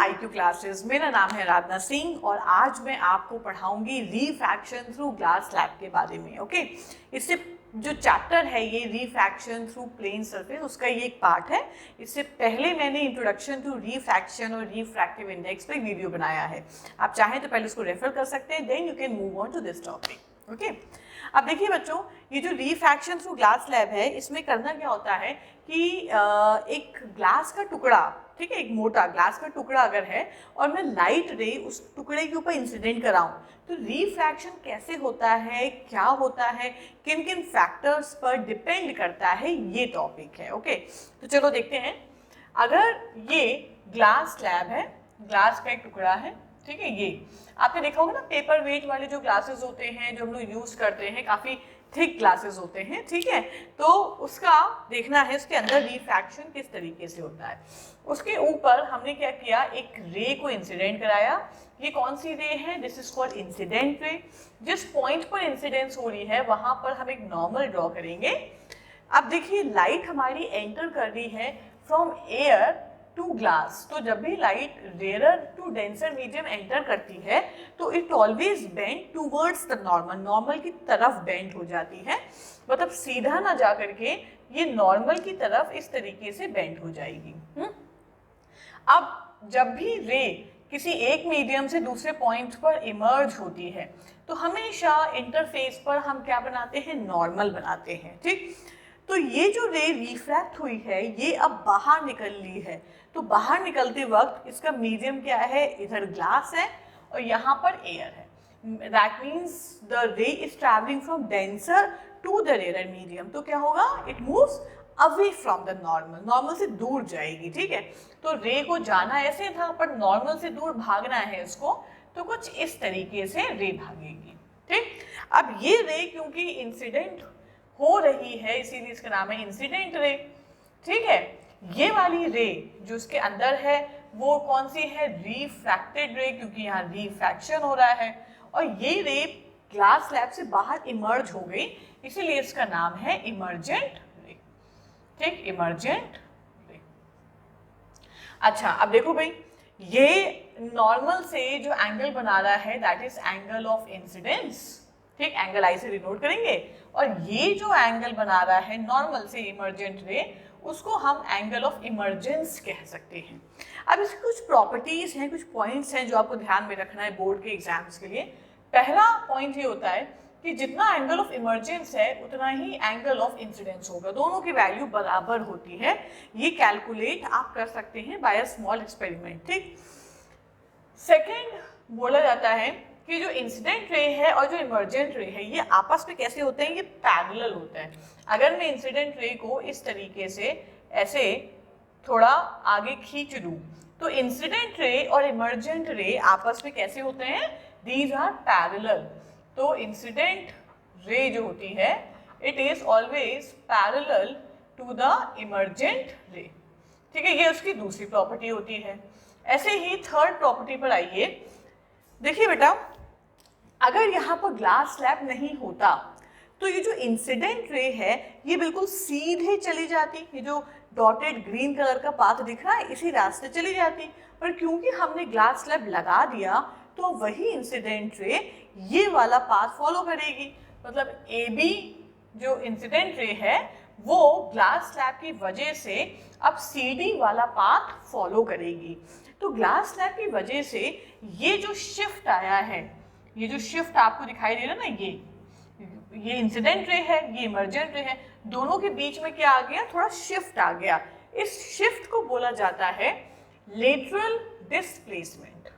IQ classes. मेरा नाम है राधना सिंह और आज मैं आपको पढ़ाऊंगी रिफ्रैक्शन थ्रू ग्लास स्लैब के बारे में। ओके, इससे जो चैप्टर है ये रिफ्रैक्शन थ्रू प्लेन सरफेस, उसका ये एक पार्ट है। इससे पहले मैंने इंट्रोडक्शन टू रिफ्रैक्शन और रिफ्रैक्टिव इंडेक्स पे वीडियो बनाया है, आप चाहें तो पहले उसको रेफर कर सकते हैं, then you can move on to this topic. Okay, अब देखिए बच्चों, ये जो रिफ्रैक्शन थ्रू ग्लास स्लैब है, इसमें करना क्या होता है कि एक ग्लास का टुकड़ा, ठीक है, एक मोटा ग्लास का टुकड़ा अगर है और मैं लाइट रे उस टुकड़े के ऊपर इंसिडेंट कराऊं, तो रिफ्रैक्शन कैसे होता है, क्या होता है, किन किन फैक्टर्स पर डिपेंड करता है, ये टॉपिक है। ओके, तो चलो देखते हैं। अगर ये ग्लास स्लैब है, ग्लास का एक टुकड़ा है, ठीक है, ये आपने देखा होगा ना, पेपर वेट वाले जो ग्लासेस होते हैं जो हम लोग यूज करते हैं, काफी थिक ग्लासेस होते हैं, ठीक है, तो उसका देखना है उसके अंदर रिफ्रैक्शन किस तरीके से होता है। उसके ऊपर हमने क्या किया, एक रे को इंसिडेंट कराया। ये कौन सी रे है? This is called incident ray. जिस पॉइंट पर इंसिडेंस हो रही है वहां पर हम एक नॉर्मल ड्रॉ करेंगे। अब देखिए, लाइट हमारी एंटर कर रही है फ्रॉम एयर टू ग्लास, तो जब भी light rare to denser medium enter करती है तो it always bend towards the normal, normal की तरफ बेंड हो जाती है, मतलब सीधा ना जा करके ये नॉर्मल की तरफ इस तरीके से बेंड हो जाएगी। अब जब भी रे किसी एक मीडियम से दूसरे पॉइंट पर इमर्ज होती है तो हमेशा इंटरफेस पर हम क्या बनाते हैं, नॉर्मल बनाते हैं, ठीक। तो ये जो रे रिफ्रैक्ट हुई है ये अब बाहर निकल ली है, तो बाहर निकलते वक्त इसका मीडियम क्या है, इधर ग्लास है और यहाँ पर एयर है। That means the ray is travelling from denser to the rare medium, तो क्या होगा, it moves away from the normal, normal से दूर जाएगी, ठीक है। तो रे को जाना ऐसे था पर नॉर्मल से दूर भागना है इसको, तो कुछ इस तरीके से रे भागेगी, ठीक। अब ये रे क्योंकि इंसिडेंट हो रही है इसीलिए इसका नाम है इंसिडेंट रे, ठीक है। ये वाली रे जो इसके अंदर है वो कौन सी है, रिफ्रैक्टेड रे, क्योंकि यहाँ रिफ्रैक्शन हो रहा है और ये रे ग्लास स्लैब से बाहर इमर्ज हो गई, इसीलिए इसका नाम है इमर्जेंट रे, ठीक, इमर्जेंट रे। अच्छा, अब देखो भाई, ये नॉर्मल से जो एंगल बना रहा है that is angle of incidence, ठीक, एंगल आई से डिनोट करेंगे, और ये जो एंगल बना रहा है नॉर्मल से इमर्जेंट रे, उसको हम एंगल ऑफ इमर्जेंस कह सकते हैं। अब इसकी कुछ प्रॉपर्टीज हैं, कुछ पॉइंट्स हैं जो आपको ध्यान में रखना है बोर्ड के एग्जाम्स के लिए। पहला पॉइंट ये होता है कि जितना एंगल ऑफ इमर्जेंस है उतना ही एंगल ऑफ इंसिडेंस होगा, दोनों की वैल्यू बराबर होती है। ये कैलकुलेट आप कर सकते हैं बाय अ स्मॉल एक्सपेरिमेंट, ठीक। सेकेंड, बोला जाता है कि जो इंसिडेंट रे है और जो इमर्जेंट रे है ये आपस में कैसे होते हैं, ये पैरेलल होता है। अगर मैं इंसिडेंट रे को इस तरीके से ऐसे थोड़ा आगे खींच दूं तो इंसिडेंट रे और इमर्जेंट रे आपस में कैसे होते हैं, दीज आर पैरेलल। तो इंसिडेंट रे जो होती है it is always parallel to the emergent ray, ठीक है, ये उसकी दूसरी प्रॉपर्टी होती है। ऐसे ही थर्ड प्रॉपर्टी पर आइए। देखिए बेटा, अगर यहाँ पर ग्लास स्लैब नहीं होता तो ये जो इंसिडेंट रे है ये बिल्कुल सीधे चली जाती, ये जो डॉटेड ग्रीन कलर का पाथ दिख रहा है इसी रास्ते चली जाती, पर क्योंकि हमने ग्लास स्लैब लगा दिया तो वही इंसिडेंट रे ये वाला पाथ फॉलो करेगी, मतलब ए बी जो इंसिडेंट रे है वो ग्लास स्लैब की वजह से अब सी डी वाला पाथ फॉलो करेगी। तो ग्लास स्लैब की वजह से ये जो शिफ्ट आया है, ये जो शिफ्ट आपको दिखाई दे रहा है ना, ये इंसिडेंट रे है, ये इमर्जेंट रे है, दोनों के बीच में क्या आ गया, थोड़ा शिफ्ट आ गया। इस शिफ्ट को बोला जाता है लेटरल डिस्प्लेसमेंट,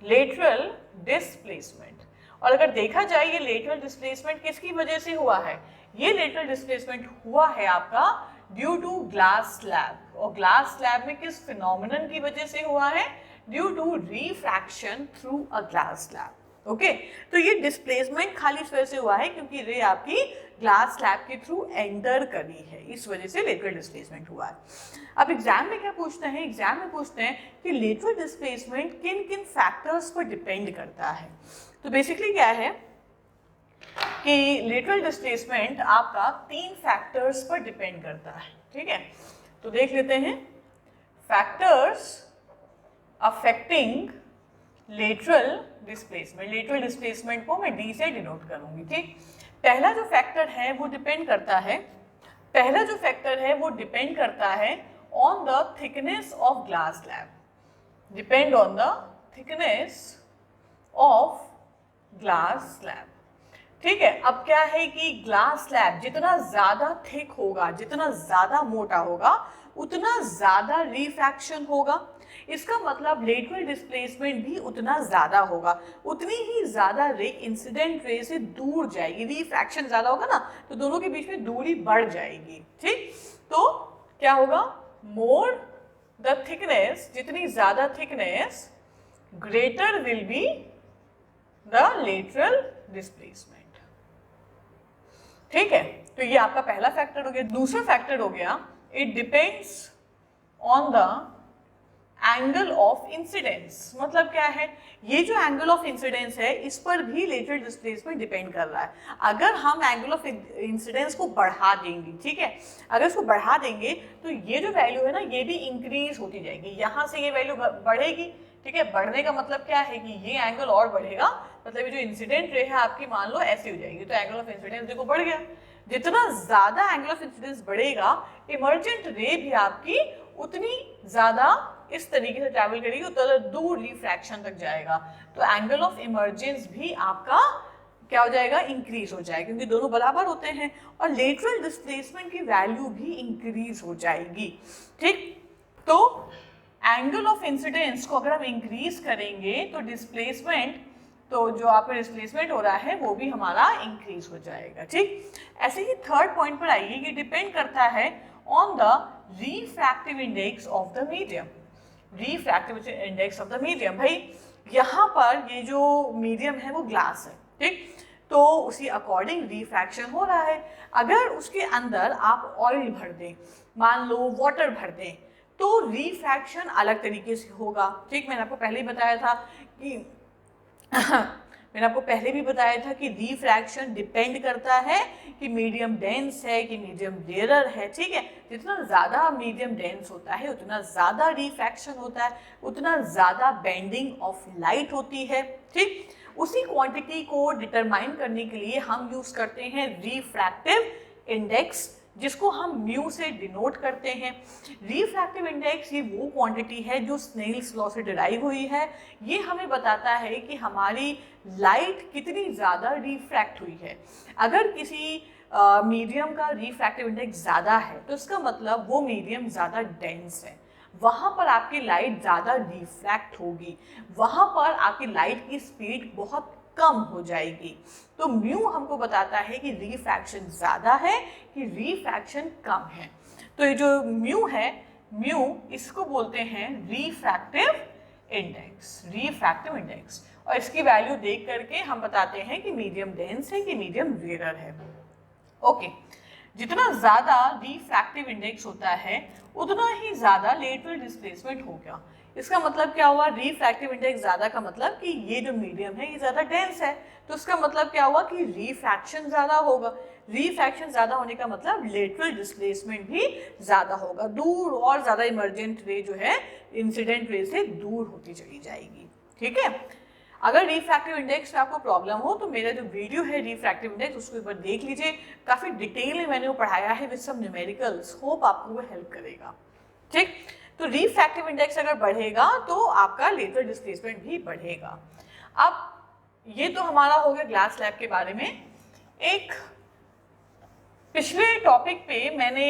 लेटरल डिस्प्लेसमेंट। और अगर देखा जाए ये लेटरल डिस्प्लेसमेंट किसकी वजह से हुआ है, ये लेटरल डिस्प्लेसमेंट हुआ है आपका ड्यू टू ग्लास स्लैब, और ग्लास स्लैब में किस फिनोमिनन की वजह से हुआ है, due to refraction through a glass slab. Okay, तो ये डिस्प्लेसमेंट खाली इस वजह से हुआ है क्योंकि रे आपकी ग्लास स्लैब के थ्रू एंटर करी है, इस वजह से लेटरल डिस्प्लेसमेंट हुआ है। अब एग्जाम में क्या पूछते हैं, एग्जाम में पूछते हैं कि लेटरल डिस्प्लेसमेंट किन किन फैक्टर्स पर डिपेंड करता है। तो बेसिकली क्या है कि लेटरल डिस्प्लेसमेंट आपका 3 फैक्टर्स पर डिपेंड करता है, ठीक है। तो देख लेते हैं factors affecting lateral displacement. Lateral displacement को मैं डी से डिनोट करूंगी, ठीक। पहला जो फैक्टर है वो डिपेंड करता है on the thickness of glass slab, depend on the thickness of glass slab, ठीक है। अब क्या है कि ग्लास स्लैब जितना ज्यादा थिक होगा, जितना ज्यादा मोटा होगा, उतना ज्यादा रिफ्रैक्शन होगा। इसका मतलब लेटरल डिस्प्लेसमेंट भी उतना ज्यादा होगा, उतनी ही ज्यादा रे इंसिडेंट रे से दूर जाएगी। रिफ्रैक्शन ज्यादा होगा ना, तो दोनों के बीच में दूरी बढ़ जाएगी, ठीक। तो क्या होगा, मोर द थिकनेस, जितनी ज्यादा thickness, greater will be the lateral displacement, ठीक है। तो ये आपका पहला फैक्टर हो गया। दूसरा फैक्टर हो गया, it depends on the angle of incidence. मतलब क्या है, ये जो एंगल ऑफ इंसिडेंस है इस पर भी लेटरल डिस्प्लेसमेंट डिपेंड कर रहा है। अगर हम एंगल ऑफ इंसिडेंस को बढ़ा देंगे, ठीक है, अगर इसको बढ़ा देंगे तो ये जो वैल्यू है ना, ये भी इंक्रीज होती जाएगी। यहाँ से ये वैल्यू बढ़ेगी, ठीक है। बढ़ने का मतलब क्या है कि ये एंगल और बढ़ेगा, मतलब ये जो इंसिडेंट रे है आपकी मान लो ऐसी हो जाएगी, तो एंगल ऑफ इंसिडेंस देखो बढ़ गया। जितना ज्यादा एंगल ऑफ इंसिडेंस बढ़ेगा, इमर्जेंट रे भी आपकी उतनी ज्यादा इस तरीके से ट्रैवल करेगी, उतना दूर रिफ्रैक्शन तक जाएगा। तो एंगल ऑफ इमर्जेंस भी आपका क्या हो जाएगा, इंक्रीज हो जाएगा, क्योंकि दोनों बराबर होते हैं। और लेटरल डिस्प्लेसमेंट की वैल्यू भी इंक्रीज हो जाएगी, ठीक। तो एंगल ऑफ इंसिडेंस को अगर हम इंक्रीज करेंगे तो डिस्प्लेसमेंट, तो जो आपका डिस्प्लेसमेंट हो रहा है वो भी हमारा इंक्रीज हो जाएगा, ठीक। ऐसे ही थर्ड पॉइंट पर आइए, ये डिपेंड करता है on the refractive index of the medium. Refractive index of the medium, भाई यहाँ पर ये जो मीडियम है वो ग्लास है, ठीक। तो उसी अकॉर्डिंग रिफ्रैक्शन हो रहा है। अगर उसके अंदर आप ऑयल भर दें, मान लो वाटर भर दें, तो रिफ्रैक्शन अलग तरीके से होगा, ठीक। मैंने आपको पहले ही बताया था कि रिफ्रैक्शन डिपेंड करता है कि मीडियम डेंस है कि मीडियम रेयर है, ठीक है। जितना ज़्यादा मीडियम डेंस होता है उतना ज़्यादा रिफ्रैक्शन होता है, उतना ज़्यादा बेंडिंग ऑफ लाइट होती है, ठीक। उसी क्वांटिटी को डिटरमाइन करने के लिए हम यूज़ करते हैं रिफ्रैक्टिव इंडेक्स, जिसको हम म्यू से डिनोट करते हैं। रिफ्रैक्टिव इंडेक्स ये वो क्वांटिटी है जो स्नेल्स लॉ से डिराइव हुई है। ये हमें बताता है कि हमारी लाइट कितनी ज़्यादा रिफ्रैक्ट हुई है। अगर किसी मीडियम का रिफ्रैक्टिव इंडेक्स ज़्यादा है तो इसका मतलब वो मीडियम ज़्यादा डेंस है, वहाँ पर आपकी लाइट ज़्यादा रिफ्रैक्ट होगी, वहाँ पर आपकी लाइट की स्पीड बहुत कम हो जाएगी। तो म्यू हमको बताता है कि रिफ्रैक्शन ज़्यादा है कि रिफ्रैक्शन कम है। तो ये जो म्यू है, म्यू इसको बोलते हैं रिफ्रैक्टिव इंडेक्स। और इसकी वैल्यू देख करके हम बताते हैं कि मीडियम डेंस है कि मीडियम रेयर है, ओके। जितना ज़्यादा रिफ्रैक्टिव इंडेक्स होता है उतना ही ज़्यादा लेटरल डिस्प्लेसमेंट होगा। इसका मतलब क्या हुआ, रिफ्रैक्टिव इंडेक्स ज़्यादा का मतलब कि ये जो मीडियम है ये ज़्यादा डेंस है, तो इसका मतलब क्या हुआ कि रिफ्रैक्शन ज़्यादा होगा। रिफ्रैक्शन ज़्यादा होने का मतलब लेटरल डिस्प्लेसमेंट भी ज़्यादा होगा, दूर और ज़्यादा इमर्जेंट रे जो है इंसिडेंट रे से दूर होती चली जाएगी, ठीक है। अगर रिफ्रैक्टिव इंडेक्स में आपको प्रॉब्लम हो तो मेरा जो वीडियो है रिफ्रैक्टिव इंडेक्स उसको एक बार देख लीजिए, काफ़ी डिटेल में मैंने वो पढ़ाया है विद सम न्यूमेरिकल्स, होप आपको वो हेल्प करेगा, ठीक। तो रिफ्रैक्टिव इंडेक्स अगर बढ़ेगा तो आपका लेटरल डिस्प्लेसमेंट भी बढ़ेगा। अब ये तो हमारा हो गया ग्लास स्लैब के बारे में। एक पिछले टॉपिक पे मैंने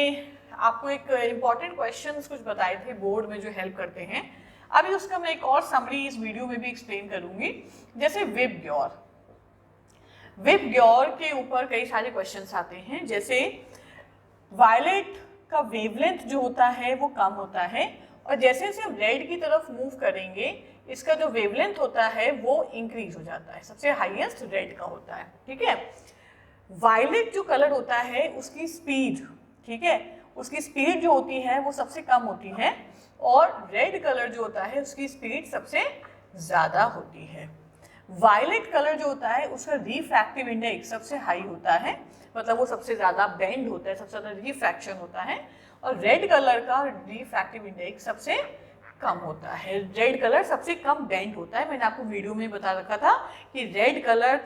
आपको एक इम्पॉर्टेंट क्वेश्चंस कुछ बताए थे बोर्ड में जो हेल्प करते हैं, अभी उसका मैं एक और समरी इस वीडियो में भी एक्सप्लेन करूंगी। जैसे विब ग्योर के ऊपर कई सारे क्वेश्चंस आते हैं, जैसे वायलेट का वेवलेंथ जो होता है वो कम होता है, और जैसे जैसे हम रेड की तरफ मूव करेंगे इसका जो वेवलेंथ होता है वो इंक्रीज हो जाता है, सबसे हाईएस्ट रेड का होता है, ठीक है। वायलेट जो कलर होता है उसकी स्पीड, ठीक है, उसकी स्पीड जो होती है वो सबसे कम होती है, और रेड कलर जो होता है उसकी स्पीड सबसे ज़्यादा होती है। वायलेट कलर जो होता है उसका रिफ्रैक्टिव इंडेक्स सबसे हाई होता है, मतलब वो सबसे ज़्यादा बेंड होता है, सबसे ज़्यादा रिफ्रैक्शन होता है, और रेड कलर का रिफ्रैक्टिव इंडेक्स सबसे कम होता है। रेड कलर सबसे कम बेंड होता है। मैंने आपको वीडियो में बता रखा था कि रेड कलर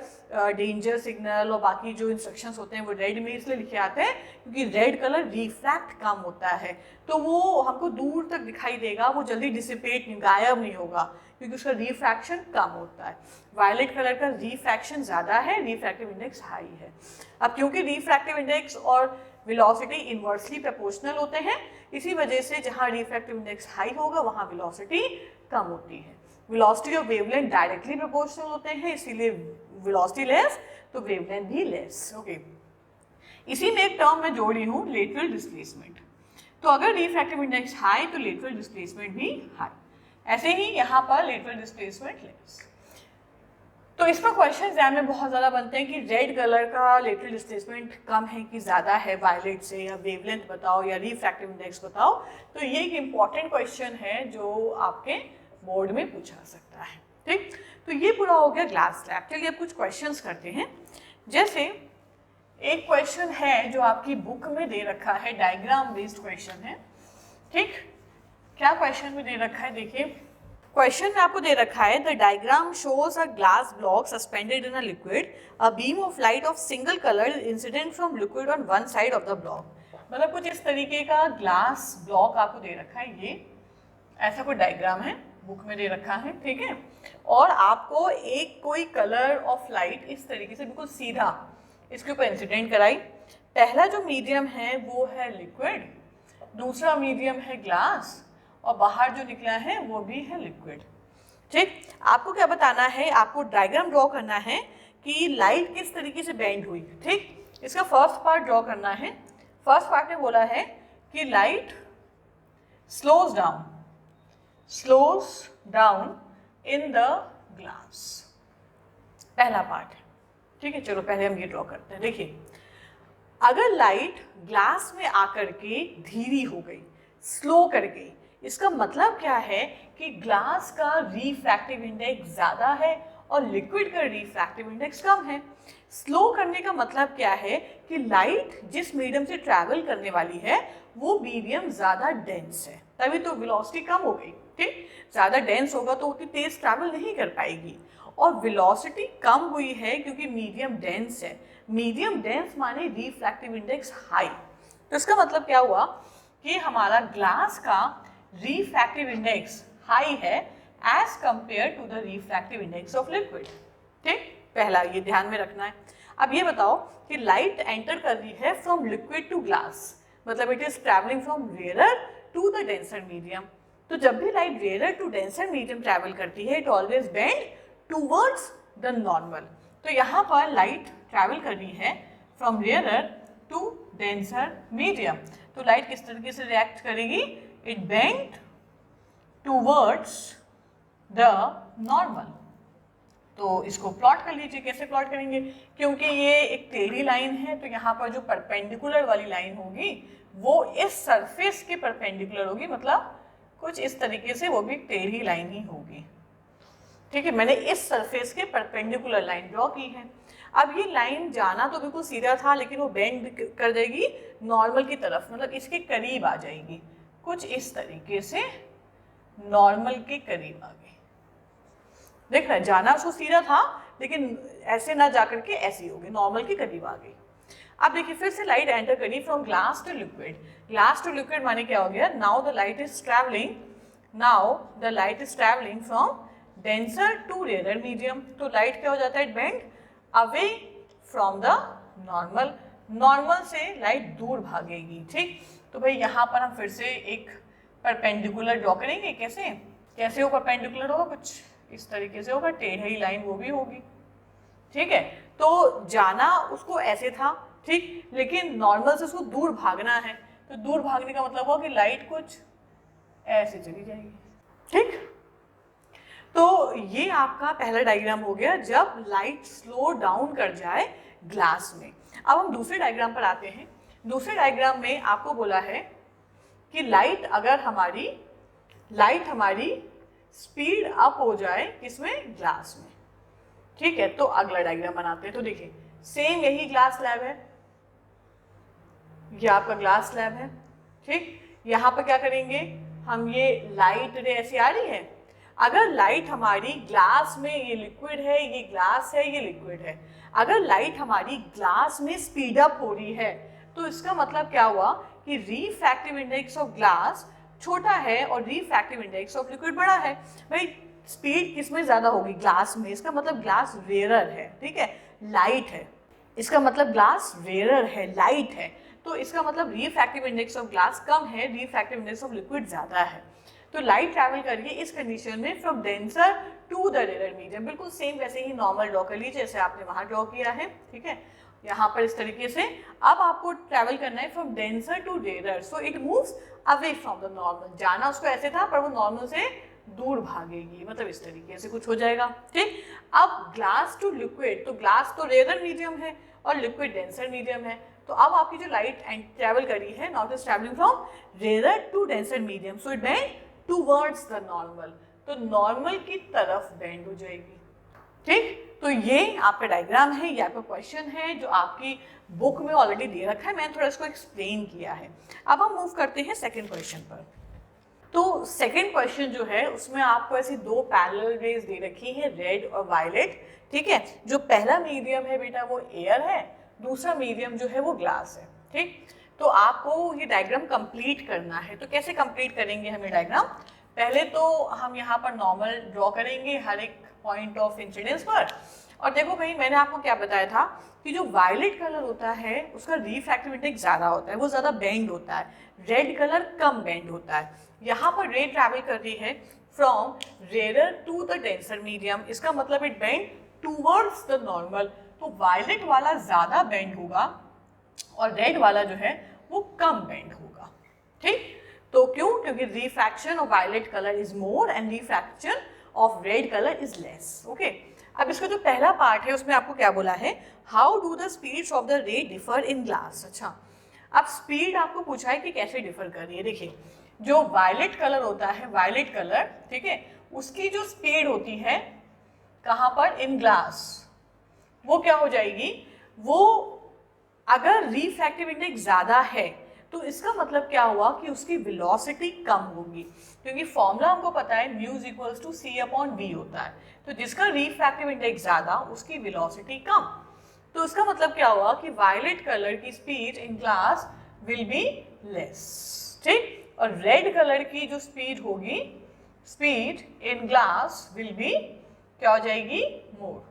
डेंजर सिग्नल और बाकी जो इंस्ट्रक्शंस होते हैं वो रेड में इसलिए लिखे आते हैं क्योंकि रेड कलर रिफ्रैक्ट कम होता है, तो वो हमको दूर तक दिखाई देगा, वो जल्दी डिसिपेट नहीं, गायब नहीं होगा क्योंकि उसका रिफ्रैक्शन कम होता है। वायलेट कलर का रिफ्रैक्शन ज़्यादा है, रिफ्रैक्टिव इंडेक्स हाई है। अब क्योंकि रिफ्रैक्टिव इंडेक्स और वेलोसिटी इन्वर्सली प्रोपोर्शनल होते हैं, इसी वजह से जहाँ रिफ्रैक्टिव इंडेक्स हाई होगा वहाँ वेलोसिटी कम होती है। वेलोसिटी और वेवलेंथ डायरेक्टली प्रोपोर्शनल होते हैं, इसीलिए वेलोसिटी लेस तो वेवलेंथ भी लेस। ओके, इसी में एक टर्म मैं जोड़ रही हूँ, लेटरल डिस्प्लेसमेंट। तो अगर रिफ्रैक्टिव इंडेक्स हाई तो लेटरल डिस्प्लेसमेंट भी हाई, ऐसे ही यहाँ पर लेटरल डिस्प्लेसमेंट लेस। तो इस पर क्वेश्चन एग्जाम में बहुत ज़्यादा बनते हैं कि रेड कलर का लेटरल डिस्प्लेसमेंट कम है कि ज़्यादा है वायलेट से, या वेवलेंथ बताओ या रिफ्रैक्टिव इंडेक्स बताओ। तो ये एक इम्पॉर्टेंट क्वेश्चन है जो आपके बोर्ड में पूछा सकता है। ठीक, तो ये पूरा हो गया ग्लास स्लैब। चलिए अब कुछ क्वेश्चंस करते हैं। जैसे एक क्वेश्चन है जो आपकी बुक में दे रखा है, डायग्राम बेस्ड क्वेश्चन है। ठीक, क्या क्वेश्चन में दे रखा है, देखिए क्वेश्चन में आपको दे रखा है the diagram shows a glass block suspended in a liquid, a beam of light of single colour incident from liquid on one side of the block. मतलब कुछ इस तरीके का ग्लास ब्लॉक आपको दे रखा है, ये ऐसा कोई डायग्राम है, बुक में दे रखा है। ठीक है, और आपको एक कोई कलर ऑफ लाइट इस तरीके से बिल्कुल सीधा इसके ऊपर इंसिडेंट कराई। पहला जो मीडियम है वो है लिक्विड, दूसरा मीडियम है ग्लास, और बाहर जो निकला है वो भी है लिक्विड। ठीक, आपको क्या बताना है, आपको डायग्राम ड्रॉ करना है कि लाइट किस तरीके से बेंड हुई। ठीक, इसका फर्स्ट पार्ट ड्रॉ करना है। फर्स्ट पार्ट में बोला है कि light slows down in the glass, पहला पार्ट है। ठीक है, चलो पहले हम ये ड्रॉ करते हैं। देखिए, अगर लाइट ग्लास में आकर के धीरी हो गई, स्लो कर गई, इसका मतलब क्या है कि ग्लास का रिफ्रैक्टिव इंडेक्स ज़्यादा है और लिक्विड का रिफ्रैक्टिव इंडेक्स कम है। स्लो करने का मतलब क्या है कि लाइट जिस मीडियम से ट्रैवल करने वाली है वो मीडियम ज़्यादा डेंस है, तभी तो वेलोसिटी कम हो गई। ठीक, ज़्यादा डेंस होगा तो उतनी तेज ट्रैवल नहीं कर पाएगी, और वेलोसिटी कम हुई है क्योंकि मीडियम डेंस है। मीडियम डेंस माने रिफ्रैक्टिव इंडेक्स हाई। तो इसका मतलब क्या हुआ कि हमारा ग्लास का रिफ्रैक्टिव इंडेक्स हाई है as compare to the refractive index of liquid. ठीक, पहला ये ध्यान में रखना है। अब ये बताओ कि लाइट एंटर कर रही है फ्रॉम लिक्विड टू ग्लास, मतलब it is travelling from rare to the denser medium. तो जब भी light rare to denser medium travel करती है it always bend towards the normal. तो यहाँ पर लाइट ट्रैवल कर रही है from rare to denser medium, तो लाइट किस तरीके से रिएक्ट करेगी, it bend towards the normal. तो इसको प्लॉट कर लीजिए। कैसे प्लॉट करेंगे, क्योंकि ये एक टेढ़ी लाइन है तो यहाँ पर जो परपेंडिकुलर वाली लाइन होगी वो इस सरफेस के परपेंडिकुलर होगी, मतलब कुछ इस तरीके से, वो भी टेढ़ी लाइन ही होगी। ठीक है, मैंने इस सरफेस के परपेंडिकुलर लाइन ड्रॉ की है। अब ये लाइन जाना तो बिल्कुल सीधा था लेकिन वो बेंड कर देगी नॉर्मल की तरफ, मतलब इसके करीब आ जाएगी, कुछ इस तरीके से नॉर्मल के करीब आ गई। देख रहे हैं, जाना उसको सीधा था लेकिन ऐसे ना जाकर के ऐसी हो गई, नॉर्मल के करीब आ गई। अब देखिए फिर से लाइट एंटर करी from glass to liquid. Glass to liquid माने क्या हो गया, now the light is travelling from denser to rare medium. तो लाइट क्या हो जाता है, bend away from the normal, normal से लाइट दूर भागेगी। ठीक, तो भाई यहाँ पर हम फिर से एक परपेंडिकुलर ड्रॉ करेंगे। कैसे कैसे वो परपेंडिकुलर होगा, कुछ इस तरीके से होगा, टेढ़ी लाइन वो भी होगी। ठीक है, तो जाना उसको ऐसे था, ठीक, लेकिन नॉर्मल से उसको दूर भागना है, तो दूर भागने का मतलब हुआ कि लाइट कुछ ऐसे चली जाएगी। ठीक, तो ये आपका पहला डायग्राम हो गया जब लाइट स्लो डाउन कर जाए ग्लास में। अब हम दूसरे डायग्राम पर आते हैं। दूसरे डायग्राम में आपको बोला है कि लाइट हमारी स्पीड अप हो जाए किसमें, ग्लास में। ठीक है, तो अगला डायग्राम बनाते हैं। तो देखिए सेम यही ग्लास स्लैब है, ये आपका ग्लास स्लैब है। ठीक, यहाँ पर क्या करेंगे, हम ये लाइट रे ऐसी आ रही है, अगर लाइट हमारी ग्लास में, ये लिक्विड है, ये ग्लास है, ये लिक्विड है, अगर लाइट हमारी ग्लास में स्पीड अप हो रही है तो इसका मतलब क्या हुआ कि रिफ्रैक्टिव इंडेक्स ऑफ ग्लास छोटा है और रिफ्रैक्टिव इंडेक्स ऑफ लिक्विड बड़ा है। भाई स्पीड किसमें ज्यादा होगी? ग्लास में, इसका मतलब ग्लास रेयर है, ठीक है, लाइट है, इसका मतलब ग्लास रेयर है, लाइट है, तो इसका मतलब रिफ्रैक्टिव इंडेक्स ऑफ ग्लास कम है, रिफ्रैक्टिव इंडेक्स ऑफ लिक्विड ज्यादा है। तो लाइट ट्रैवल करिए इस कंडीशन में from denser to the rare medium, बिल्कुल सेम वैसे ही नॉर्मल ड्रॉ कर लीजिए जैसे आपने वहां ड्रॉ किया है, ठीक है, यहाँ पर इस तरीके से। अब आपको ट्रैवल करना है from denser to rare, so it moves away from the normal, जाना उसको ऐसे था पर वो नॉर्मल से दूर भागेगी, मतलब इस तरीके से कुछ हो जाएगा, ठीक। अब ग्लास टू लिक्विड, तो ग्लास तो रेयर मीडियम है और लिक्विड डेंसर मीडियम है, तो अब आपकी जो लाइट ट्रैवल करी है, not is travelling from rare to denser medium, so it bend towards the normal, तो नॉर्मल की तरफ बेंड हो जाएगी, ठीक। तो ये आपका डायग्राम है, ये आपका क्वेश्चन है जो आपकी बुक में ऑलरेडी दे रखा है, मैंने थोड़ा इसको एक्सप्लेन किया है। अब हम मूव करते हैं सेकंड क्वेश्चन पर। तो सेकंड क्वेश्चन जो है उसमें आपको ऐसी दो पैरेलल रेज दे रखी है, रेड और वायलेट, ठीक है। जो पहला मीडियम है बेटा वो एयर है, दूसरा मीडियम जो है वो ग्लास है, ठीक। तो आपको ये डायग्राम कंप्लीट करना है, तो कैसे कंप्लीट करेंगे हम ये डायग्राम? पहले तो हम यहाँ पर नॉर्मल ड्रॉ करेंगे हर एक पॉइंट ऑफ इंसिडेंस पर, और देखो भाई मैंने आपको क्या बताया था कि जो वायलेट कलर होता है उसका रिफ्रैक्टिव इंडेक्स ज़्यादा होता है, वो ज़्यादा बेंड होता है, रेड कलर कम बेंड होता है। यहाँ पर रे ट्रैवल कर रही है from rare to the denser medium, इसका मतलब it bend towards the normal, तो वायलेट वाला ज़्यादा बेंड होगा और रेड वाला जो है वो कम बेंड होगा, ठीक। तो क्यों? क्योंकि refraction of violet colour is more and refraction of red colour is less, okay. अब इसका जो पहला पार्ट है उसमें आपको क्या बोला है, how do the speeds of the रे डिफर इन ग्लास। अच्छा, अब स्पीड आपको पूछा है कि कैसे डिफर कर रही है। देखिए जो वायलेट कलर होता है, वायलेट कलर, ठीक है, उसकी जो स्पीड होती है कहाँ पर? इन ग्लास, वो क्या हो जाएगी, वो अगर रिफ्रैक्टिव इंडेक्स ज्यादा है तो इसका मतलब क्या हुआ कि उसकी वेलोसिटी कम होगी, क्योंकि फॉर्मूला हमको पता है mu is equals to c upon v होता है, तो जिसका रिफ्रैक्टिव इंडेक्स ज्यादा उसकी वेलोसिटी कम, तो इसका मतलब क्या हुआ कि वायलेट कलर की speed in glass will be less, ठीक, और रेड कलर की जो स्पीड होगी, speed in glass will be क्या हो जाएगी? मोर,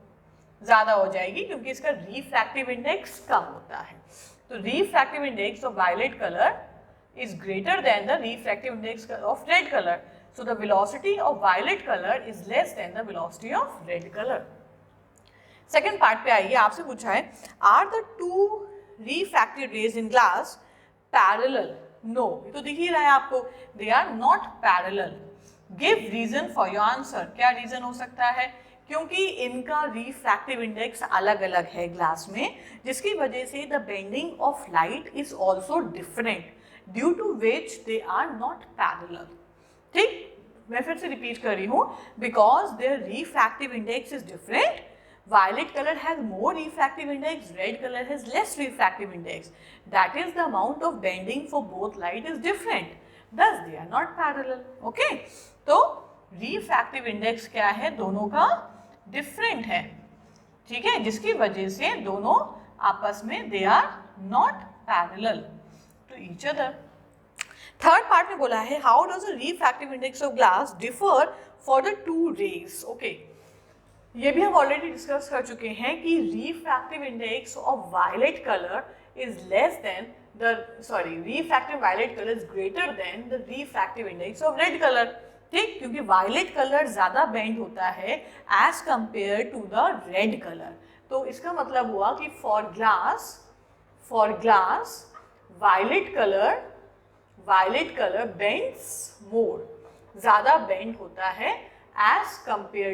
ज्यादा हो जाएगी, क्योंकि इसका रिफ्रैक्टिव इंडेक्स कम होता है। तो refractive index of violet colour is greater than the refractive index of red color, so the velocity of violet color is less than the velocity of red color. Second part पे आइए, आपसे पूछा है are the two refracted rays in glass parallel? No, ये तो दिख ही रहा है आपको, they are not parallel. Give reason for your answer, क्या रीजन हो सकता है? क्योंकि इनका रिफ्रैक्टिव इंडेक्स अलग अलग है ग्लास में, जिसकी वजह से the bending of light is also different, due to which they are not parallel, ठीक। मैं फिर से रिपीट कर रही हूँ, because their refractive index is different, violet color has more refractive index, red color has less refractive index, that is the amount of bending for both light is different, thus they are not parallel, okay। तो refractive index क्या है? दोनों का different है, ठीक है, जिसकी वजह से दोनों आपस में they are not parallel to each other। Third part में बोला है how does the refractive index of glass differ for the two rays, okay। ये भी हम ऑलरेडी डिस्कस कर चुके हैं कि refractive index of violet colour is less than the refractive violet colour is greater than the refractive index of red colour, ठीक, क्योंकि violet colour ज्यादा बेंड होता है as compare to the red colour. तो इसका मतलब हुआ कि for glass violet colour bends more, ज्यादा बेंड होता है as compare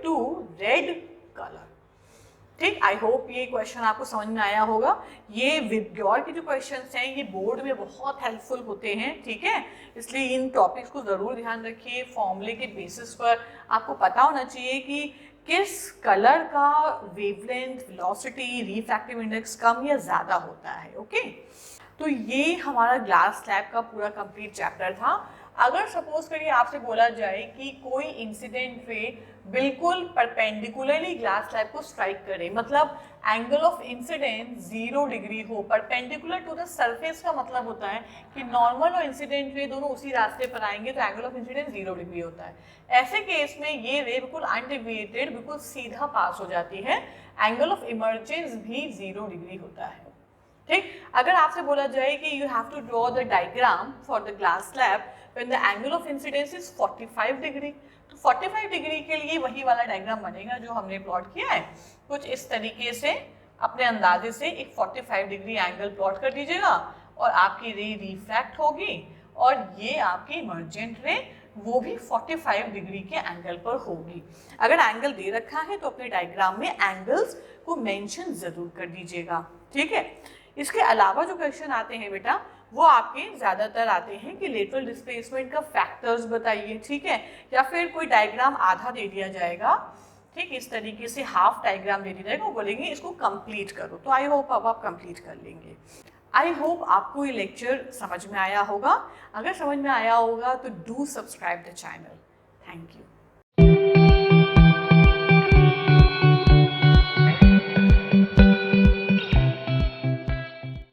to red colour, ठीक। आई होप ये क्वेश्चन आपको समझ में आया होगा। ये विबग्योर के जो क्वेश्चंस हैं ये बोर्ड में बहुत हेल्पफुल होते हैं, ठीक है, इसलिए इन टॉपिक्स को ज़रूर ध्यान रखिए। फॉर्मूले के बेसिस पर आपको पता होना चाहिए कि किस कलर का वेवलेंथ, वेलोसिटी, रिफ्रैक्टिव इंडेक्स कम या ज़्यादा होता है, ओके। तो ये हमारा ग्लास स्लैब का पूरा कंप्लीट चैप्टर था। अगर सपोज करिए आपसे बोला जाए कि कोई इंसिडेंट रे बिल्कुल परपेंडिकुलरली ग्लास स्लैब को स्ट्राइक करे, मतलब एंगल ऑफ इंसिडेंट 0 डिग्री हो, परपेंडिकुलर टू द सरफेस का मतलब होता है कि नॉर्मल और इंसिडेंट रे दोनों उसी रास्ते पर आएंगे, तो एंगल ऑफ इंसिडेंट 0 डिग्री होता है। ऐसे केस में ये रे बिल्कुल अनडेविएटेड बिल्कुल सीधा पास हो जाती है, एंगल ऑफ इमर्जेंस भी 0 डिग्री होता है। ठीक, अगर आपसे बोला जाए कि you have to draw the diagram for the glass slab when the angle of incidence is 45 degree, तो 45 डिग्री के लिए वही वाला डायग्राम बनेगा जो हमने प्लॉट किया है। कुछ इस तरीके से अपने अंदाजे से एक 45 डिग्री एंगल प्लॉट कर दीजिएगा और आपकी रे रिफ्रैक्ट होगी और ये आपकी इमर्जेंट रे वो भी 45 डिग्री के एंगल पर होगी। अगर एंगल दे रखा है तो अपने डायग्राम में एंगल्स को मेंशन जरूर कर दीजिएगा। ठीक है, इसके अलावा जो क्वेश्चन आते हैं बेटा वो आपके ज़्यादातर आते हैं कि लेटरल डिस्प्लेसमेंट का फैक्टर्स बताइए, ठीक है, या फिर कोई डायग्राम आधा दे दिया जाएगा, ठीक, इस तरीके से हाफ डायग्राम दे दिया जाएगा, वो बोलेंगे इसको कंप्लीट करो। तो आई होप अब आप कंप्लीट कर लेंगे। आई होप आपको ये लेक्चर समझ में आया होगा। अगर समझ में आया होगा तो do subscribe the channel. Thank you.